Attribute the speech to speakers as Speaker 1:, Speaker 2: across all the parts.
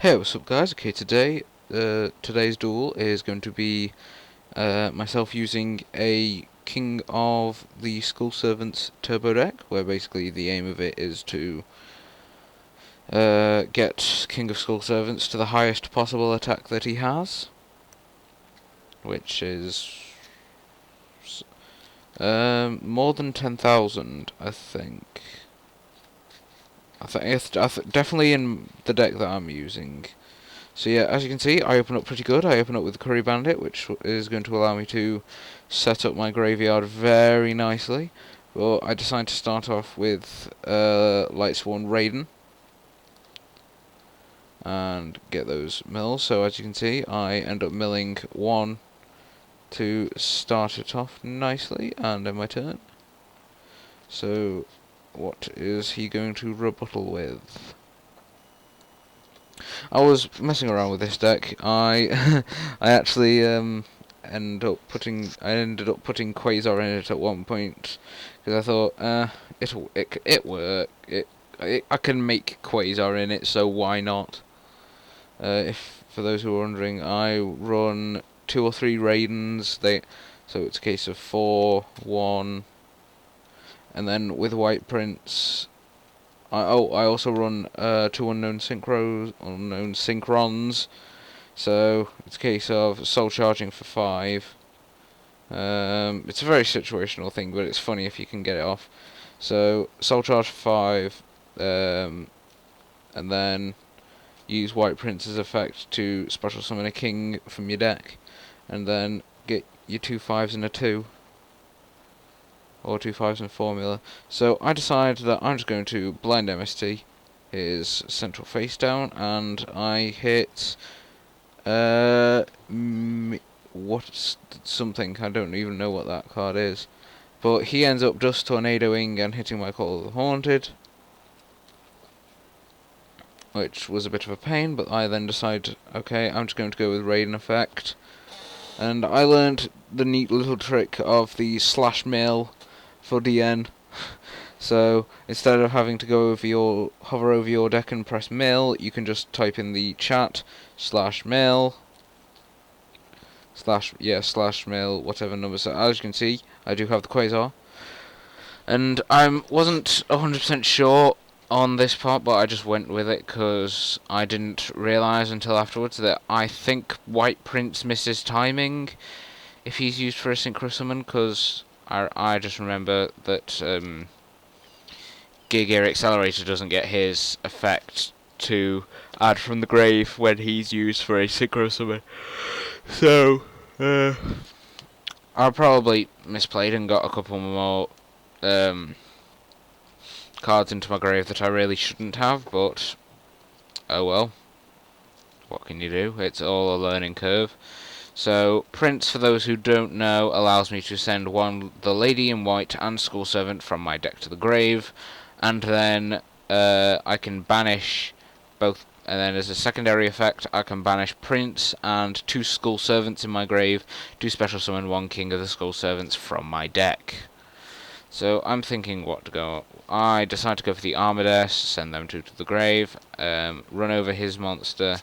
Speaker 1: Hey, what's up guys? Okay, today's duel is going to be myself using a King of the Skull Servants turbo deck, where basically the aim of it is to get King of Skull Servants to the highest possible attack that he has, which is more than 10,000, I think. I think it's definitely in the deck that I'm using. So yeah, as you can see, I open up pretty good. I open up with Curry Bandit, which is going to allow me to set up my graveyard very nicely. But I decide to start off with Lightsworn Raiden and get those mills. So as you can see, I end up milling one to start it off nicely, and in my turn. So what is he going to rebuttal with? I was messing around with this deck. I actually ended up putting Quasar in it at one point because I thought it work. I can make Quasar in it, so why not? If for those who are wondering, I run 2 or 3 Raidens. So it's a case of 4, 1, and then with White Prince. I also run 2 unknown synchrons. So it's a case of soul charging for 5. It's a very situational thing, but it's funny if you can get it off. So soul charge for 5, and then use White Prince's effect to special summon a king from your deck, and then get your 2 5s and a 2. Or 2 5s and a formula. So I decide that I'm just going to blind MST his central face down, and I hit what's something, I don't even know what that card is, but he ends up just tornadoing and hitting my Call of the Haunted, which was a bit of a pain. But I then decide, okay, I'm just going to go with Raiden effect, and I learned the neat little trick of the slash mill for DN. So instead of having to hover over your deck and press mill, you can just type in the chat /mill slash mill whatever number. So as you can see, I do have the Quasar, and I wasn't 100% sure on this part, but I just went with it because I didn't realise until afterwards that I think White Prince misses timing if he's used for a synchro summon, because I just remember that Gear Accelerator doesn't get his effect to add from the grave when he's used for a synchro summon. So I probably misplayed and got a couple more cards into my grave that I really shouldn't have, but oh well. What can you do? It's all a learning curve. So, Prince, for those who don't know, allows me to send the Lady in White and Skull Servant from my deck to the grave, and then I can banish both, and then as a secondary effect, I can banish Prince and 2 Skull Servants in my grave to special summon 1 King of the Skull Servants from my deck. So, I'm thinking what to go. I decide to go for the Armades, send them 2 to the grave, run over his monster.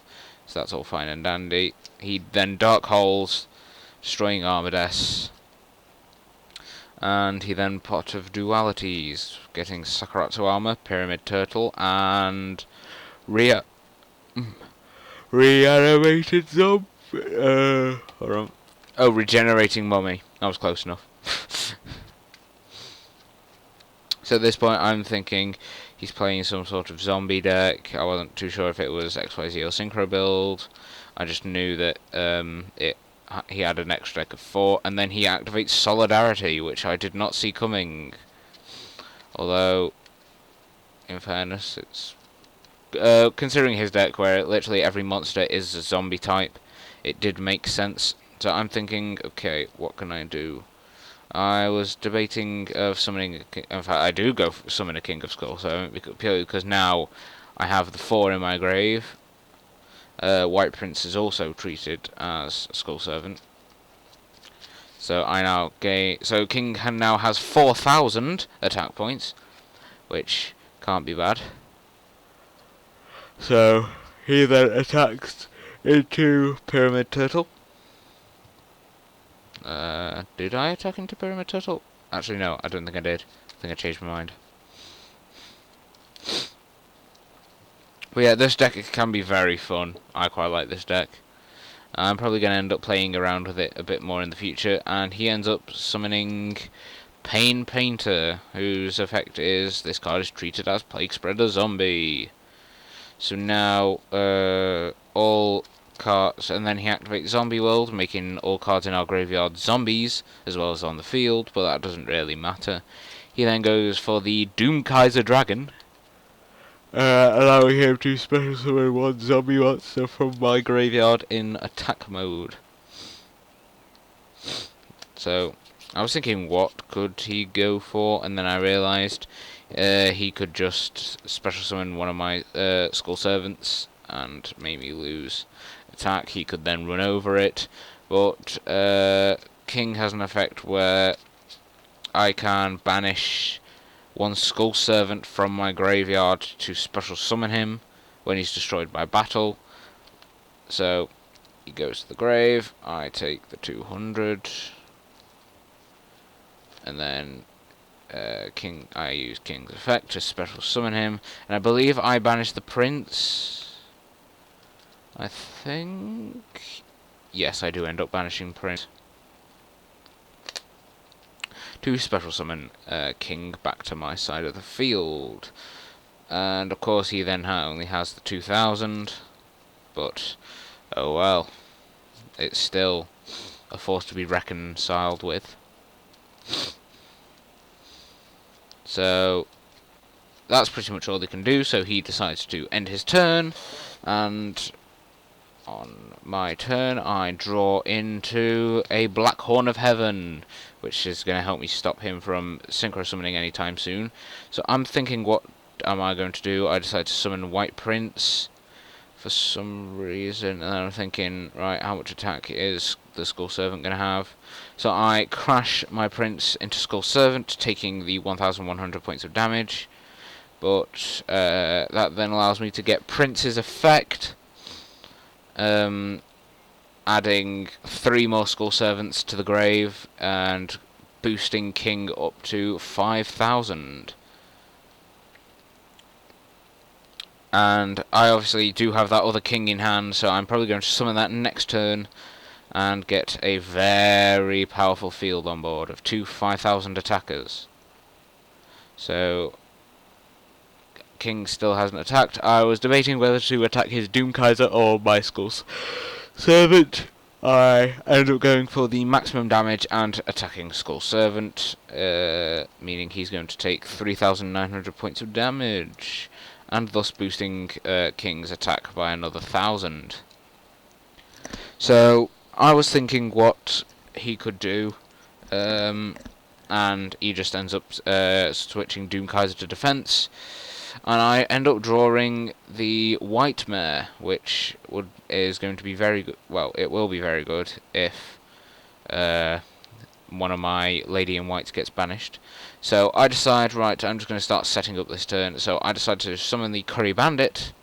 Speaker 1: So that's all fine and dandy. He then Dark Holes, destroying Armades. And he then Pot of Dualities, getting Sakuratsu Armor, Pyramid Turtle, and Reanimated Zombie. Hold on. Oh, Regenerating Mummy. That was close enough. So at this point, I'm thinking he's playing some sort of zombie deck. I wasn't too sure if it was XYZ or Synchro build. I just knew that he had an extra deck of 4, and then he activates Solidarity, which I did not see coming. Although, in fairness, it's considering his deck where literally every monster is a zombie type, it did make sense. So I'm thinking, okay, what can I do? I was debating of summoning. In fact, I do go summon a King of Skull, so purely because now I have the 4 in my grave. White Prince is also treated as a Skull Servant, so I now gain. So King now has 4,000 attack points, which can't be bad. So he then attacks into Pyramid Turtle. Did I attack into Pyramid Turtle? Actually, no, I don't think I did. I think I changed my mind. But yeah, this deck can be very fun. I quite like this deck. I'm probably going to end up playing around with it a bit more in the future. And he ends up summoning Pain Painter, whose effect is this card is treated as Plague Spreader Zombie. So now, all cards, and then he activates Zombie World, making all cards in our graveyard zombies, as well as on the field, but that doesn't really matter. He then goes for the Doom Kaiser Dragon, allowing him to special summon one zombie monster from my graveyard in attack mode. So, I was thinking what could he go for, and then I realised he could just special summon one of my Skull Servants and make me lose attack. He could then run over it, but King has an effect where I can banish one Skull Servant from my graveyard to special summon him when he's destroyed by battle. So he goes to the grave, I take the 200, and then I use King's effect to special summon him, and I believe I banish the Prince. I think... yes, I do end up banishing Prince. To special summon King back to my side of the field. And of course he then only has the 2000, but oh well. It's still a force to be reconciled with. So that's pretty much all they can do, so he decides to end his turn, and on my turn I draw into a Black Horn of Heaven, which is going to help me stop him from synchro summoning anytime soon. So I'm thinking, what am I going to do? I decide to summon White Prince for some reason, and then I'm thinking, right, how much attack is the Skull Servant going to have? So I crash my Prince into Skull Servant, taking the 1100 points of damage, but that then allows me to get Prince's effect, adding 3 more Skull Servants to the grave, and boosting King up to 5000. And I obviously do have that other King in hand, so I'm probably going to summon that next turn and get a very powerful field on board of 2 5000 attackers. So King still hasn't attacked. I was debating whether to attack his Doom Kaiser or my Skull Servant. I ended up going for the maximum damage and attacking Skull Servant, meaning he's going to take 3900 points of damage, and thus boosting King's attack by another 1000. So I was thinking what he could do, and he just ends up switching Doom Kaiser to defense, and I end up drawing the White Mare, which is going to be very good. Well, it will be very good if one of my Lady in Whites gets banished. So I decide, right, I'm just going to start setting up this turn. So I decide to summon the Curry Bandit,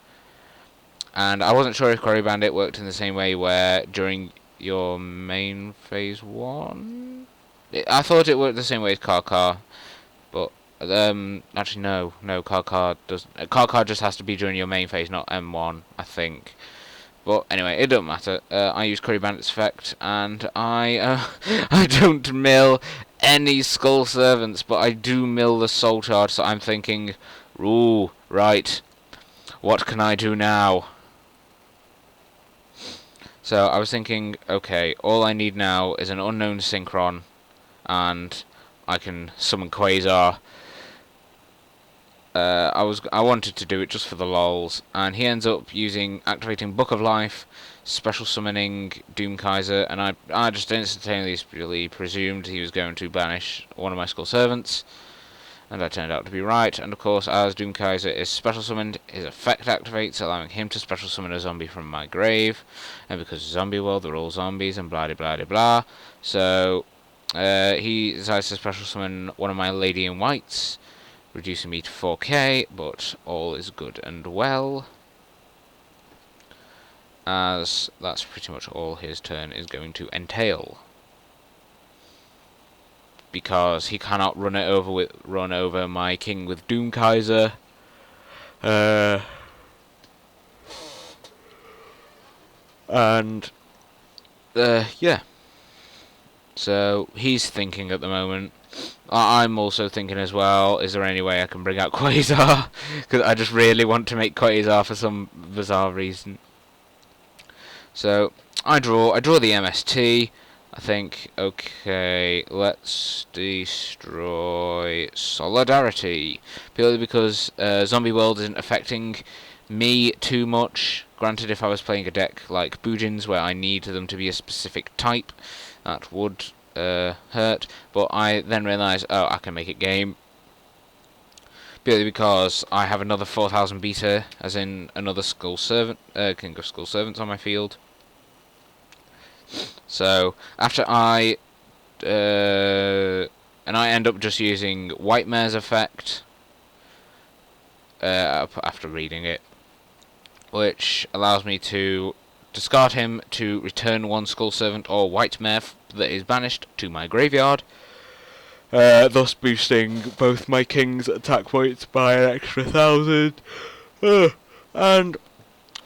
Speaker 1: and I wasn't sure if Curry Bandit worked in the same way where during your main phase 1? I thought it worked the same way as Karkar, but actually no, Karkar doesn't. Karkar just has to be during your main phase, not M1, I think. But anyway, it don't matter. I use Curry Bandit's effect, and I I don't mill any Skull Servants, but I do mill the Soul Charge. So I'm thinking, ooh, right, what can I do now? So I was thinking, okay, all I need now is an unknown Synchron, and I can summon Quasar. I wanted to do it just for the lols, and he ends up activating Book of Life, special summoning Doom Kaiser, and I just instantaneously presumed he was going to banish one of my Skull Servants, and I turned out to be right. And of course, as Doom Kaiser is special summoned, his effect activates, allowing him to special summon a zombie from my grave, and because Zombie World, they're all zombies, and blah blah blah blah. So he decides to special summon one of my Lady in Whites, reducing me to 4k, but all is good and well. as that's pretty much all his turn is going to entail. Because he cannot run over my king with Doom Kaiser. And yeah. So he's thinking at the moment. I'm also thinking as well, is there any way I can bring out Quasar? Because I just really want to make Quasar for some bizarre reason. So I draw the MST. I think, okay, let's destroy Solidarity. Purely because Zombie World isn't affecting me too much. Granted, if I was playing a deck like Bujin's, where I need them to be a specific type, that would hurt. But I then realised, oh, I can make it game. Purely because I have another 4000 beta, as in another Skull Servant, King of Skull Servants on my field. So after and I end up just using White Mare's effect after reading it, which allows me to discard him to return one Skull Servant or White Mare that is banished to my graveyard, thus boosting both my king's attack points by an extra 1000. And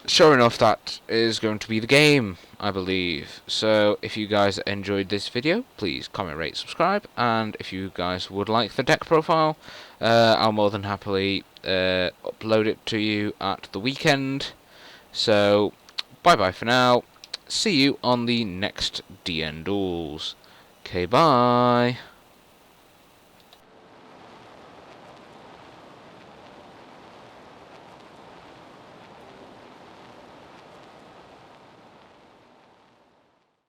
Speaker 1: sure enough, that is going to be the game, I believe. So if you guys enjoyed this video, please comment, rate, subscribe, and if you guys would like the deck profile, I'll more than happily upload it to you at the weekend. So bye bye for now. See you on the next DN Duels. Okay, bye.